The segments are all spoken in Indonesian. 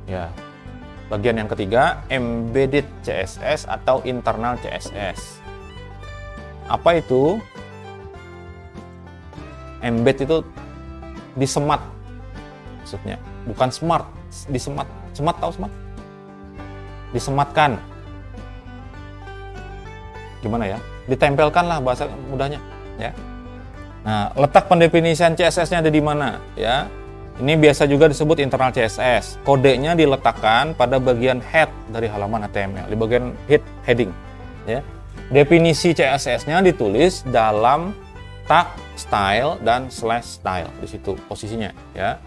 Ya. Bagian yang ketiga, embedded CSS atau internal CSS. Apa itu? Embed itu disemat maksudnya, bukan smart, disemat. Semat, tahu semat? Disematkan. Gimana ya? Ditempelkan lah bahasa mudahnya, ya. Nah, letak pendefinisian CSS-nya ada di mana, ya? Ini biasa juga disebut internal CSS. Kodenya diletakkan pada bagian head dari halaman HTML, di bagian heading, ya. Definisi CSS-nya ditulis dalam tag style dan slash style, di situ posisinya, ya.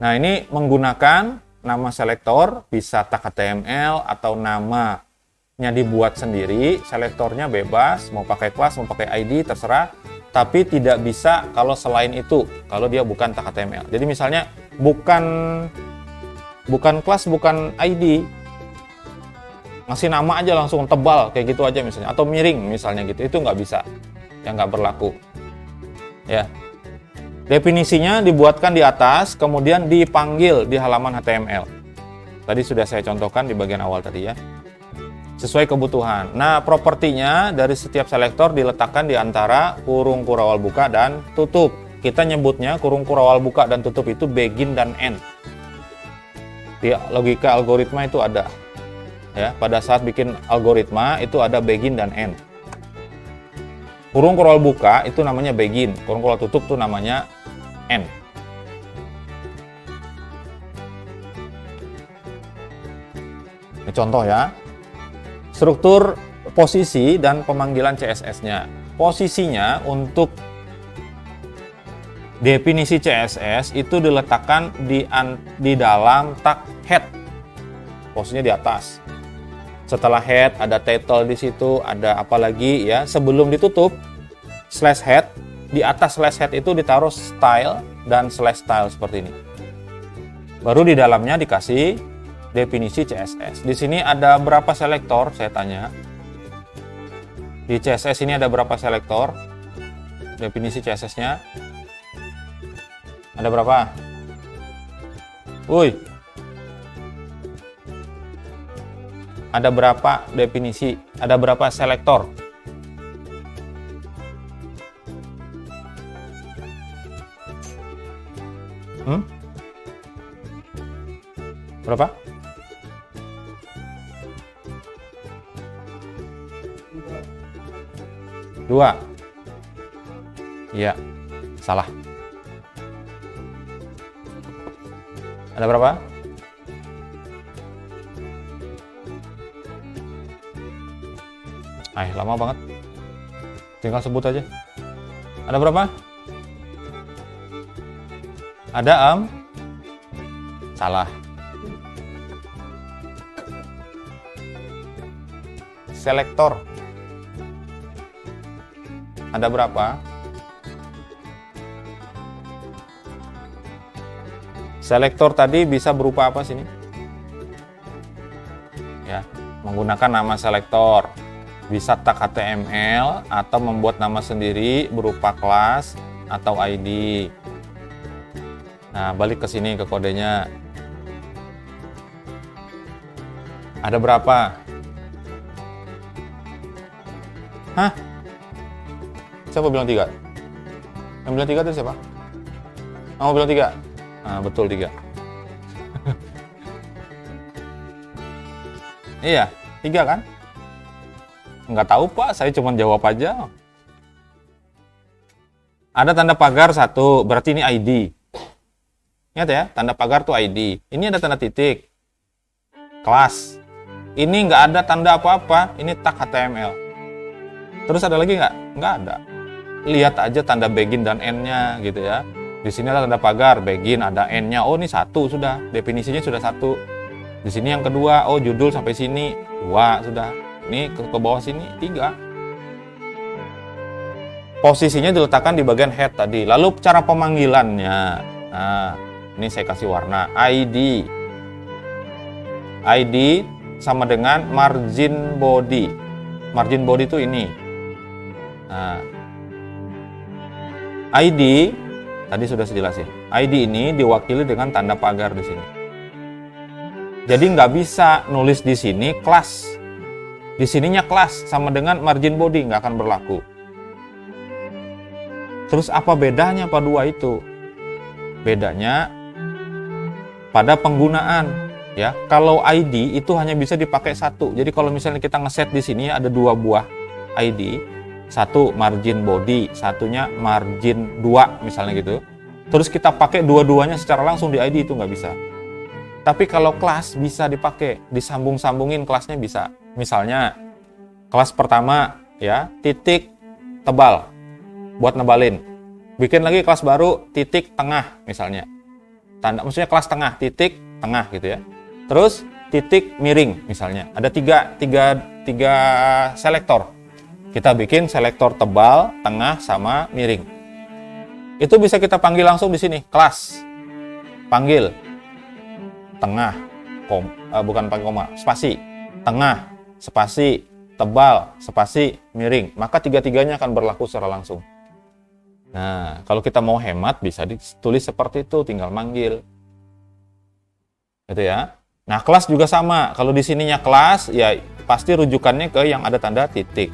Nah, ini menggunakan nama selektor, bisa tag HTML atau namanya dibuat sendiri. Selektornya bebas, mau pakai kelas, mau pakai ID, terserah. Tapi tidak bisa kalau selain itu, kalau dia bukan tag HTML. Jadi misalnya bukan kelas, bukan ID, ngasih nama aja langsung tebal kayak gitu aja misalnya, atau miring misalnya gitu, itu nggak bisa, yang nggak berlaku, ya. Definisinya dibuatkan di atas, kemudian dipanggil di halaman HTML. Tadi sudah saya contohkan di bagian awal tadi, ya. Sesuai kebutuhan. Nah, propertinya dari setiap selektor diletakkan di antara kurung kurawal buka dan tutup. Kita nyebutnya kurung kurawal buka dan tutup itu begin dan end. Di logika algoritma itu ada. Ya, pada saat bikin algoritma itu ada begin dan end. Kurung kurawal buka itu namanya begin, kurung kurawal tutup itu namanya end. Ini contoh ya. Struktur posisi dan pemanggilan CSS-nya. Posisinya untuk definisi CSS itu diletakkan di dalam tag head. Posisinya di atas. Setelah head ada title di situ, ada apa lagi ya. Sebelum ditutup slash head, di atas slash head itu ditaruh style dan slash style seperti ini. Baru di dalamnya dikasih definisi CSS. Di sini ada berapa selektor? Saya tanya. Di CSS ini ada berapa selektor? Definisi CSS-nya ada berapa? Woi. Ada berapa definisi? Ada berapa selektor? Berapa? Dua. Iya, salah. Ada berapa? Lama banget. Tinggal sebut aja. Ada berapa? Ada salah. Selektor. Ada berapa? Selektor tadi bisa berupa apa sini? Ya, menggunakan nama selektor. Bisa tag HTML atau membuat nama sendiri berupa kelas atau ID. Nah, balik ke sini ke kodenya. Ada berapa? Hah? Siapa bilang 3? Yang bilang 3 itu siapa? Kamu bilang 3? Nah, betul 3. Iya, 3 kan? Nggak tahu Pak, saya cuma jawab aja. Ada tanda pagar 1, berarti ini ID. Ingat ya, tanda pagar tuh ID. Ini ada tanda titik. Kelas. Ini nggak ada tanda apa-apa, ini tag HTML. Terus ada lagi nggak? Nggak ada. Lihat aja tanda begin dan end-nya gitu ya. Di sini ada tanda pagar, begin, ada end-nya. Oh, ini 1 sudah. Definisinya sudah 1. Di sini yang kedua, oh judul sampai sini 2 sudah. Ini ke bawah sini 3. Posisinya diletakkan di bagian head tadi. Lalu cara pemanggilannya. Nah, ini saya kasih warna ID. ID sama dengan margin body. Margin body itu ini. Nah, ID tadi sudah saya jelasin. ID ini diwakili dengan tanda pagar di sini. Jadi nggak bisa nulis di sini kelas. Di sininya kelas sama dengan margin body, nggak akan berlaku. Terus apa bedanya pada dua itu? Bedanya pada penggunaan, ya. Kalau ID itu hanya bisa dipakai satu. Jadi kalau misalnya kita ngeset di sini ada dua buah ID, satu margin body, satunya margin 2 misalnya gitu. Terus kita pakai dua-duanya secara langsung di ID itu nggak bisa. Tapi kalau kelas bisa dipakai, disambung-sambungin kelasnya bisa. Misalnya kelas pertama ya, titik tebal buat nebalin. Bikin lagi kelas baru titik tengah misalnya. Tanda maksudnya kelas tengah, titik tengah gitu ya. Terus titik miring misalnya. Ada tiga selektor. Kita bikin selektor tebal, tengah sama miring. Itu bisa kita panggil langsung di sini, kelas. Panggil tengah, bukan pakai koma, spasi. Tengah, spasi, tebal, spasi, miring. Maka tiga-tiganya akan berlaku secara langsung. Nah, kalau kita mau hemat bisa ditulis seperti itu, tinggal manggil. Gitu ya. Nah, kelas juga sama. Kalau di sininya kelas, ya pasti rujukannya ke yang ada tanda titik.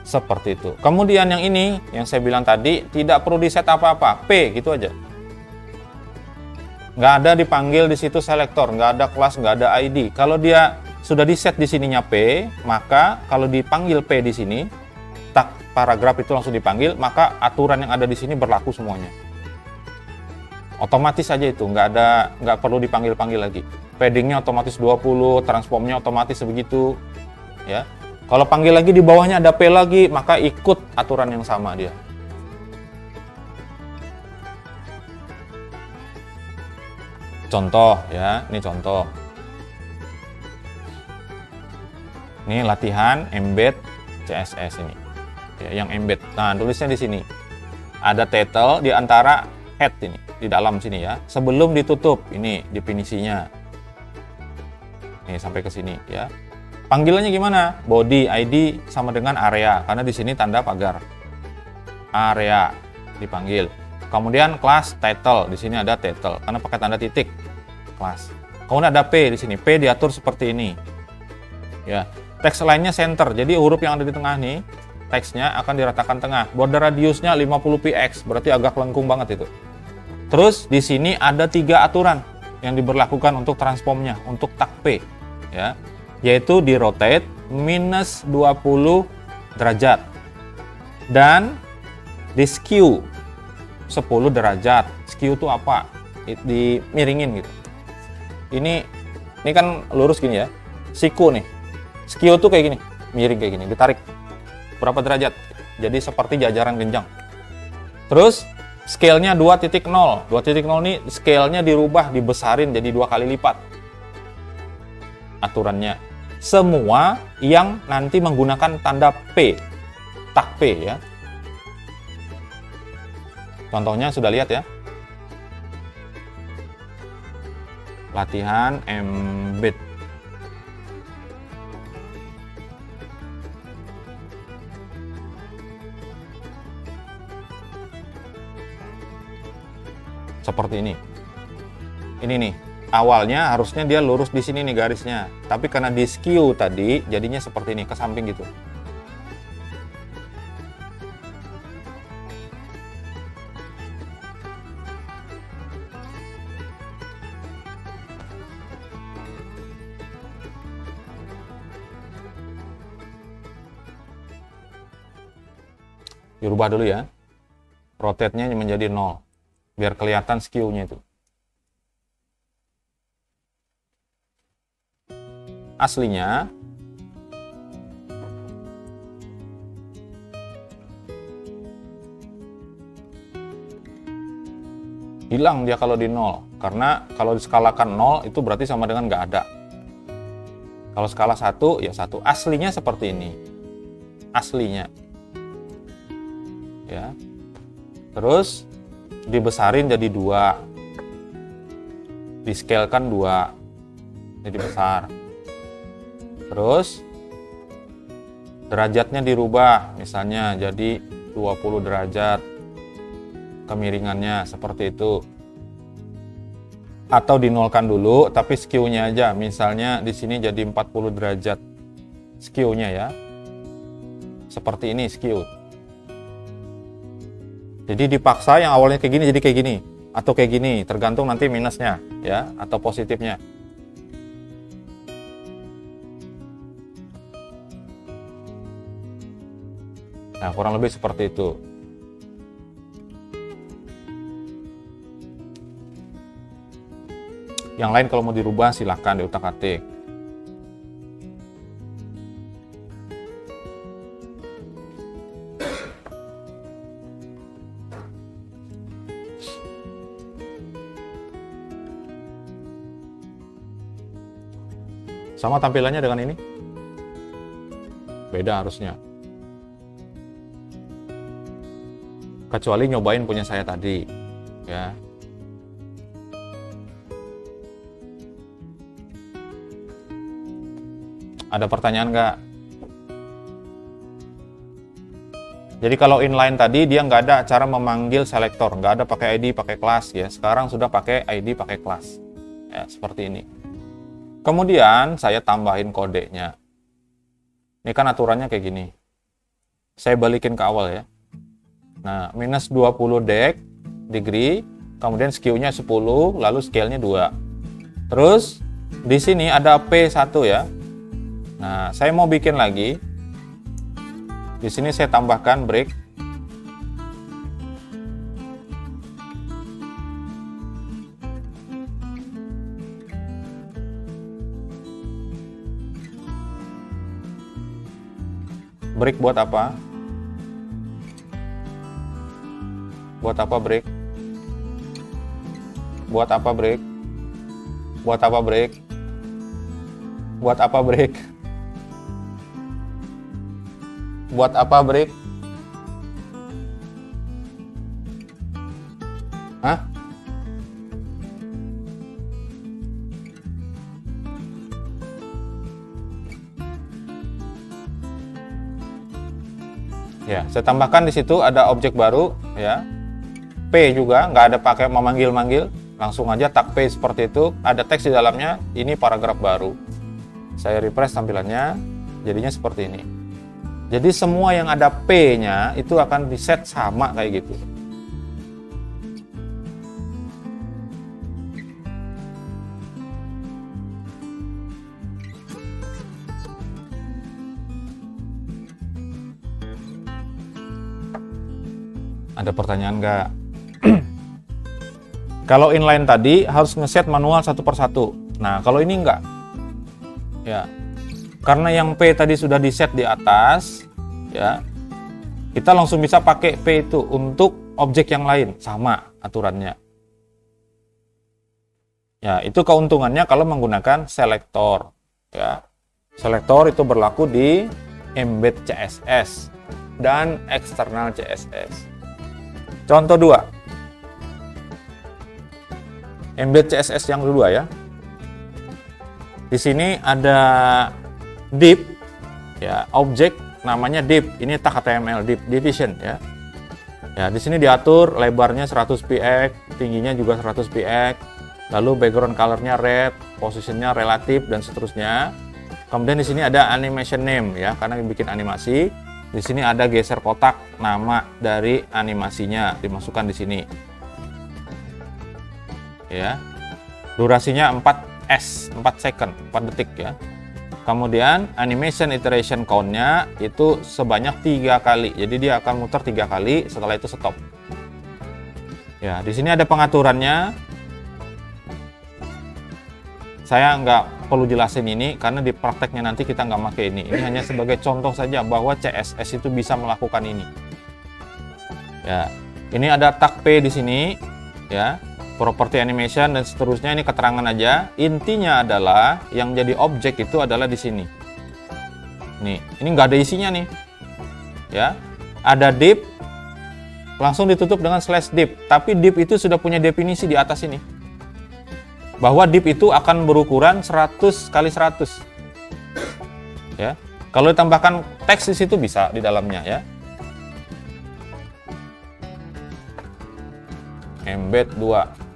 Seperti itu. Kemudian yang ini, yang saya bilang tadi, tidak perlu di set apa-apa. P, gitu aja. Nggak ada dipanggil di situ selektor, nggak ada kelas, nggak ada ID. Kalau dia sudah di set di sininya P, maka kalau dipanggil P di sini, paragraf itu langsung dipanggil, maka aturan yang ada di sini berlaku semuanya. Otomatis saja itu, nggak perlu dipanggil-panggil lagi. Paddingnya otomatis 20, transformnya otomatis begitu. Ya. Kalau panggil lagi di bawahnya ada P lagi, maka ikut aturan yang sama dia. Contoh ya, ini contoh. Ini latihan embed CSS ini. Ya, yang embed. Nah, tulisnya di sini. Ada title di antara head ini, di dalam sini ya. Sebelum ditutup, ini definisinya. Nih sampai ke sini ya. Panggilannya gimana? Body ID sama dengan area, karena di sini tanda pagar. Area dipanggil. Kemudian kelas title, di sini ada title karena pakai tanda titik. Kelas. Kemudian ada P di sini. P diatur seperti ini. Ya. Teks lainnya center. Jadi huruf yang ada di tengah nih, teksnya akan diratakan tengah. Border radiusnya 50 px, berarti agak lengkung banget itu. Terus di sini ada 3 aturan yang diberlakukan untuk transformnya, untuk tag P, ya, yaitu di rotate minus 20 derajat dan di skew 10 derajat. Skew itu apa? Dimiringin gitu. Ini kan lurus gini ya. Siku nih. Skew tuh kayak gini, miring kayak gini, ditarik berapa derajat, jadi seperti jajaran genjang. Terus scale-nya 2.0. 2.0 ini scale-nya dirubah, dibesarin jadi 2 kali lipat aturannya. Semua yang nanti menggunakan tanda P, tag P ya. Contohnya sudah lihat ya. Latihan embed. Seperti ini. Ini nih, awalnya harusnya dia lurus di sini nih garisnya. Tapi karena di skew tadi, jadinya seperti ini, ke samping gitu. Dirubah dulu ya. Rotate-nya menjadi 0. Biar kelihatan skew-nya itu. Aslinya hilang dia kalau di 0, karena kalau diskalakan 0 itu berarti sama dengan nggak ada. Kalau skala 1 ya 1. Aslinya seperti ini. Aslinya. Ya. Terus dibesarin jadi 2, di-scalekan 2, jadi besar. Terus derajatnya dirubah, misalnya jadi 20 derajat kemiringannya, seperti itu. atau dinolkan dulu, tapi skew-nya aja. Misalnya di sini jadi 40 derajat skew-nya ya. Seperti ini skew. Jadi dipaksa yang awalnya kayak gini jadi kayak gini atau kayak gini, tergantung nanti minusnya ya atau positifnya. Nah, kurang lebih seperti itu. Yang lain kalau mau dirubah silahkan diutak-atik. Sama tampilannya dengan ini? Beda harusnya. Kecuali nyobain punya saya tadi, ya. Ada pertanyaan nggak? Jadi kalau inline tadi dia nggak ada cara memanggil selektor, nggak ada pakai ID, pakai kelas ya. Sekarang sudah pakai ID, pakai kelas, ya seperti ini. Kemudian saya tambahin kodenya. Ini kan aturannya kayak gini. Saya balikin ke awal ya. Nah, minus 20 degree, kemudian skew-nya 10, lalu scale-nya 2. Terus di sini ada P1 ya. Nah, saya mau bikin lagi. Di sini saya tambahkan break. Break buat apa? Buat apa break? Buat apa break? Buat apa break? Buat apa break? Buat apa break? Hah? Ya, saya tambahkan di situ ada objek baru ya. P juga, nggak ada pakai memanggil-manggil, langsung aja tag P seperti itu, ada teks di dalamnya, ini paragraf baru. Saya refresh tampilannya, jadinya seperti ini. Jadi semua yang ada P-nya itu akan di-set sama kayak gitu. Ada pertanyaan nggak? Kalau inline tadi harus ngeset manual satu persatu. Nah, kalau ini enggak. Ya. Karena yang P tadi sudah di-set di atas, ya. Kita langsung bisa pakai P itu untuk objek yang lain, sama aturannya. Ya, itu keuntungannya kalau menggunakan selektor, ya. Selektor itu berlaku di embed CSS dan eksternal CSS. Contoh 2. Embed CSS yang kedua ya. Di sini ada div ya, objek namanya div. Ini tag HTML div division ya. Ya, di sini diatur lebarnya 100 px, tingginya juga 100 px. Lalu background color-nya red, positionnya relatif dan seterusnya. Kemudian di sini ada animation name ya, karena bikin animasi. Di sini ada geser kotak, nama dari animasinya dimasukkan di sini. Ya. Durasinya 4 second, 4 detik ya. Kemudian animation iteration count-nya itu sebanyak 3 kali. Jadi dia akan muter 3 kali, setelah itu stop. Ya, di sini ada pengaturannya. Saya nggak perlu jelasin ini karena di prakteknya nanti kita nggak pakai ini. Ini hanya sebagai contoh saja bahwa CSS itu bisa melakukan ini. Ya, ini ada tag P di sini, ya. Property animation dan seterusnya, ini keterangan aja. Intinya adalah yang jadi objek itu adalah di sini. Nih, ini nggak ada isinya nih. Ya, ada div, langsung ditutup dengan /div. Tapi div itu sudah punya definisi di atas ini. Bahwa div itu akan berukuran 100 kali 100. Ya, kalau ditambahkan teks di situ bisa di dalamnya ya. Embed 2.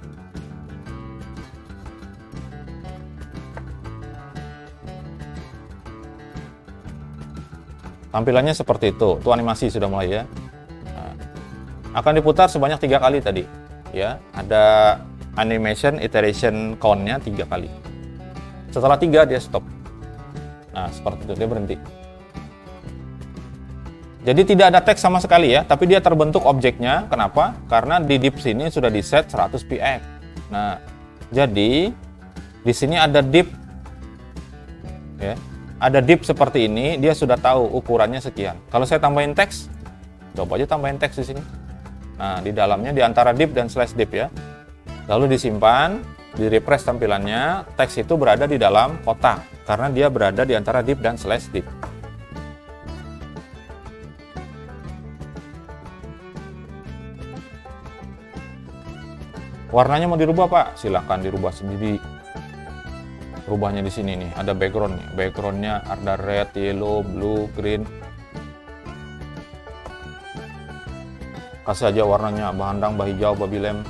Tampilannya seperti itu animasi sudah mulai ya. Nah, akan diputar sebanyak 3 kali tadi ya. Ada animation iteration count-nya 3 kali. Setelah 3 dia stop. Nah, seperti itu dia berhenti. Jadi tidak ada teks sama sekali ya, tapi dia terbentuk objeknya. Kenapa? Karena di div sini sudah di set 100 px. Nah, jadi di sini ada div ya. Ada div seperti ini, dia sudah tahu ukurannya sekian. Kalau saya tambahin teks, coba aja tambahin teks di sini. Nah, di dalamnya di antara div dan slash div ya. Lalu disimpan, di refresh tampilannya, teks itu berada di dalam kotak karena dia berada di antara div dan slash div. Warnanya mau dirubah Pak? Silahkan dirubah sendiri. Rubahnya di sini nih, ada background nih. Backgroundnya ada red, yellow, blue, green. Kasih aja warnanya bahandang, bahijau, babi lem.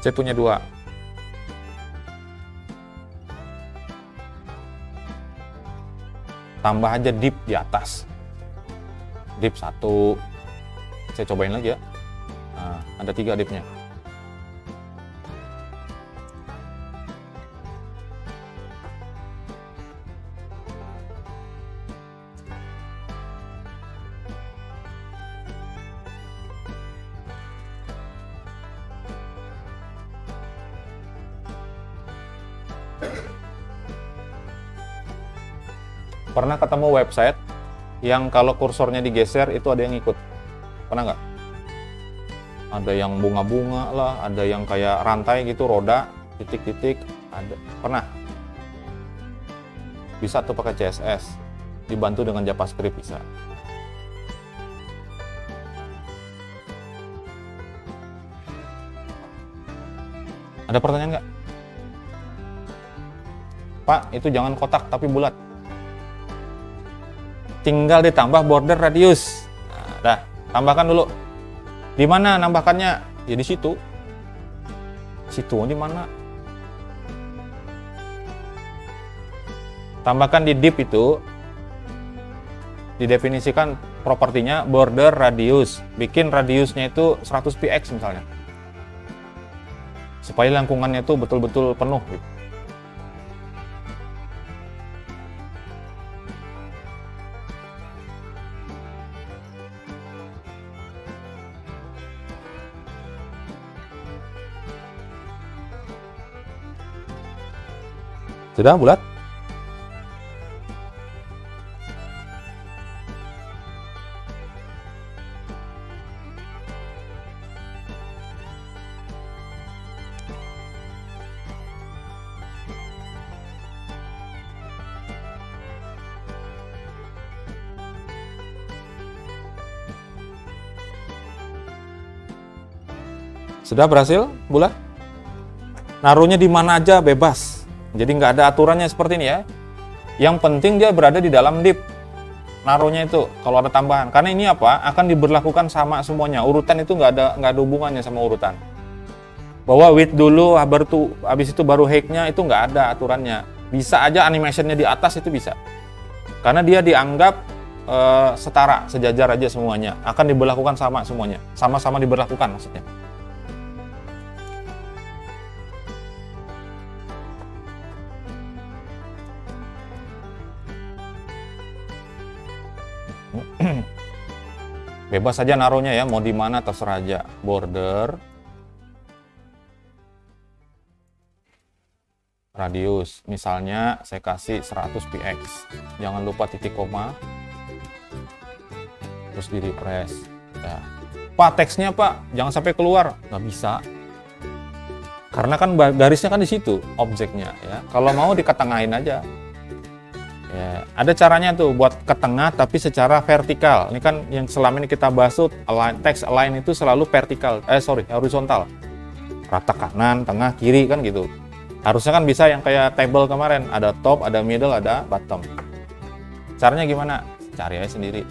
Saya punya 2. Tambah aja div di atas. Div 1. Saya cobain lagi ya. Nah, ada 3 divnya. Pernah ketemu website yang kalau kursornya digeser itu ada yang ikut? Pernah nggak? Ada yang bunga-bunga lah, ada yang kayak rantai gitu, roda, titik-titik, ada. Pernah? Bisa tuh pakai CSS, dibantu dengan JavaScript bisa. Ada pertanyaan nggak? Pak, itu jangan kotak tapi bulat. Tinggal ditambah border radius. Nah, dah, tambahkan dulu. Di mana nambahkannya? Ya di situ. Situ di mana? Tambahkan di div itu. Didefinisikan propertinya border radius. Bikin radiusnya itu 100 px misalnya. Supaya lengkungannya itu betul-betul penuh gitu. Sudah bulat? Sudah berhasil bulat? Naruhnya di mana aja bebas. Jadi nggak ada aturannya seperti ini ya. Yang penting dia berada di dalam div. Naruhnya itu kalau ada tambahan. Karena ini apa? Akan diberlakukan sama semuanya. Urutan itu nggak ada hubungannya sama urutan. Bahwa with dulu, habis itu baru hake-nya itu nggak ada aturannya. Bisa aja animationnya di atas itu bisa. Karena dia dianggap setara, sejajar aja semuanya. Akan diberlakukan sama semuanya. Sama-sama diberlakukan maksudnya. Bebas saja naruhnya ya, mau di mana terserah aja. Border radius, misalnya saya kasih 100 px. Jangan lupa titik koma. Terus di refresh. Ya. Pak, teksnya Pak, jangan sampai keluar. Nggak bisa. Karena kan garisnya kan di situ objeknya ya. Kalau mau diketengahin aja. Ya, ada caranya tuh buat ke tengah tapi secara vertikal. Ini kan yang selama ini kita bahas tuh text align itu selalu vertikal. Horizontal. Rata kanan, tengah, kiri kan gitu. Harusnya kan bisa yang kayak table kemarin, ada top, ada middle, ada bottom. Caranya gimana? Cari aja sendiri.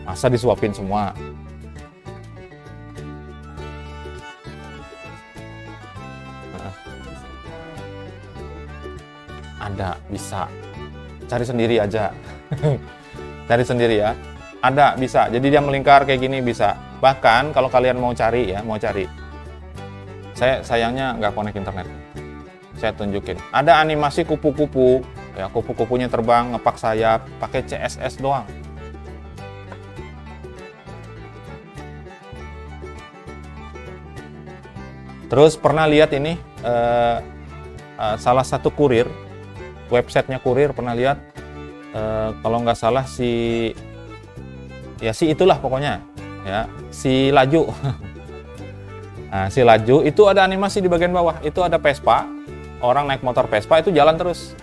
Masa disuapin semua? Ada, bisa. Cari sendiri aja. Cari sendiri ya. Ada, bisa. Jadi dia melingkar kayak gini bisa. Bahkan kalau kalian mau cari ya, saya sayangnya nggak connect internet. Saya tunjukin. Ada animasi kupu-kupu, ya kupu-kupunya terbang, ngepak sayap, pakai CSS doang. Terus pernah lihat ini salah satu kurir, websitenya kurir pernah lihat kalau nggak salah si itulah pokoknya ya si laju. Nah, si laju itu ada animasi di bagian bawah, itu ada Vespa, orang naik motor Vespa itu jalan terus,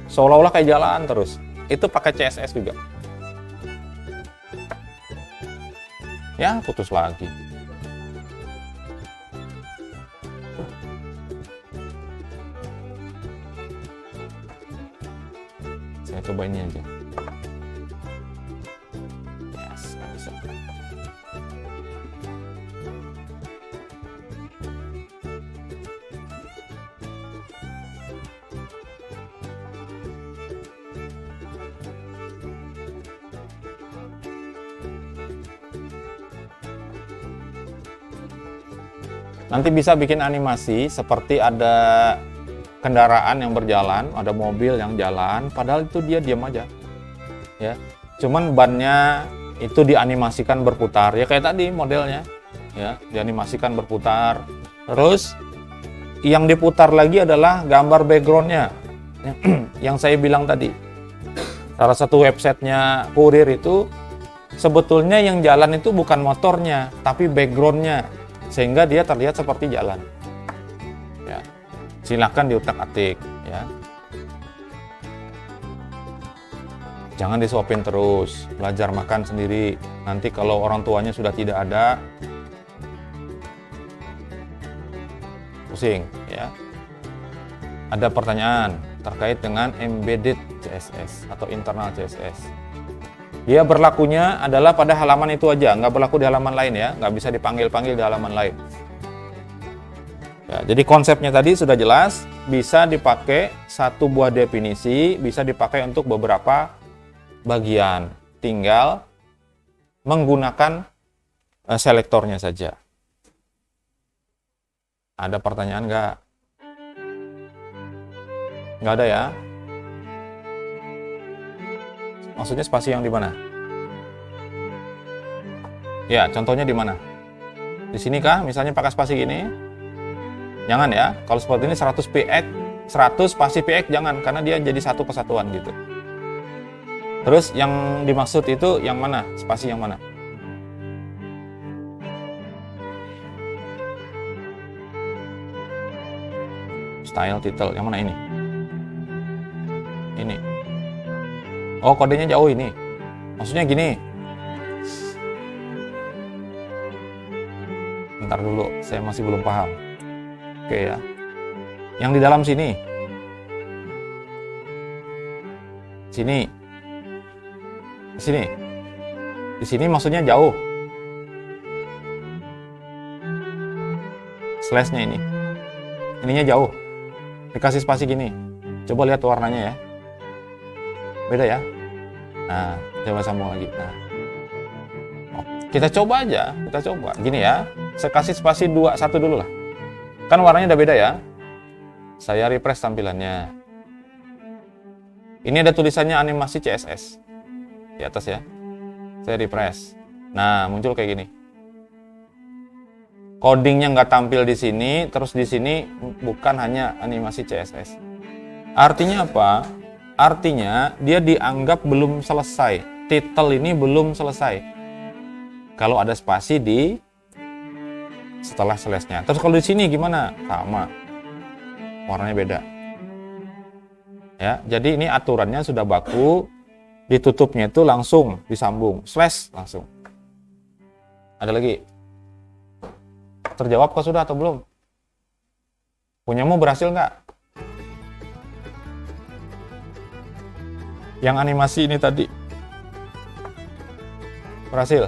seolah-olah kayak jalan terus. Itu pakai CSS juga. Ya putus lagi. Saya coba ini aja. Yes, bisa. Nanti bisa bikin animasi seperti ada kendaraan yang berjalan, ada mobil yang jalan, padahal itu dia diam aja. Ya. Cuman bannya itu dianimasikan berputar. Ya kayak tadi modelnya. Ya, dianimasikan berputar. Terus yang diputar lagi adalah gambar backgroundnya. Yang saya bilang tadi. Salah satu websitenya kurir itu sebetulnya yang jalan itu bukan motornya, tapi backgroundnya. Sehingga dia terlihat seperti jalan. Ya. Silakan diutak-atik ya. Jangan disuapin terus, belajar makan sendiri. Nanti kalau orang tuanya sudah tidak ada, pusing ya. Ada pertanyaan terkait dengan embedded CSS atau internal CSS. Dia berlakunya adalah pada halaman itu aja, nggak berlaku di halaman lain ya, nggak bisa dipanggil-panggil di halaman lain. Ya, jadi konsepnya tadi sudah jelas, bisa dipakai satu buah definisi, bisa dipakai untuk beberapa bagian. Tinggal menggunakan selektornya saja. Ada pertanyaan nggak? Nggak ada ya? Maksudnya spasi yang di mana? Ya, contohnya di mana? Di sini kah? Misalnya pakai spasi gini? Jangan ya. Kalau seperti ini 100 px, 100 spasi px jangan, karena dia jadi satu kesatuan gitu. Terus yang dimaksud itu yang mana? Spasi yang mana? Style, title, yang mana ini? Ini. Oh, kodenya jauh ini. Maksudnya gini. Bentar dulu, saya masih belum paham. Oke ya. Yang di dalam sini. Sini. Di sini. Di sini maksudnya jauh. Slash-nya ini. Ininya jauh. Dikasih spasi gini. Coba lihat warnanya ya. Beda ya. Nah, coba sambung lagi. Nah. Oh, kita coba aja, kita coba. Gini ya. Saya kasih spasi 2, 1 dulu lah. Kan warnanya udah beda ya. Saya refresh tampilannya. Ini ada tulisannya animasi CSS. Di atas ya. Saya refresh. Nah, muncul kayak gini. Codingnya nggak tampil di sini, terus di sini bukan hanya animasi CSS. Artinya apa? Artinya dia dianggap belum selesai. Title ini belum selesai. Kalau ada spasi di setelah slash-nya. Terus kalau di sini gimana? Sama. Warnanya beda. Ya, jadi ini aturannya sudah baku, ditutupnya itu langsung disambung, slash langsung. Ada lagi? Terjawab kah sudah atau belum? Punyamu berhasil nggak? Yang animasi ini tadi berhasil.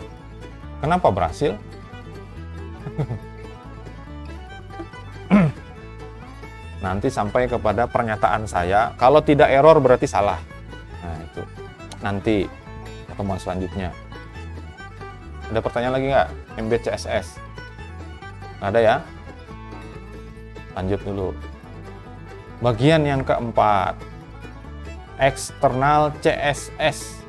Kenapa berhasil? Nanti sampai kepada pernyataan saya, kalau tidak error berarti salah. Nah itu nanti pertemuan selanjutnya. Ada pertanyaan lagi nggak? Embed CSS? Nggak ada ya? Lanjut dulu. Bagian yang keempat, eksternal CSS.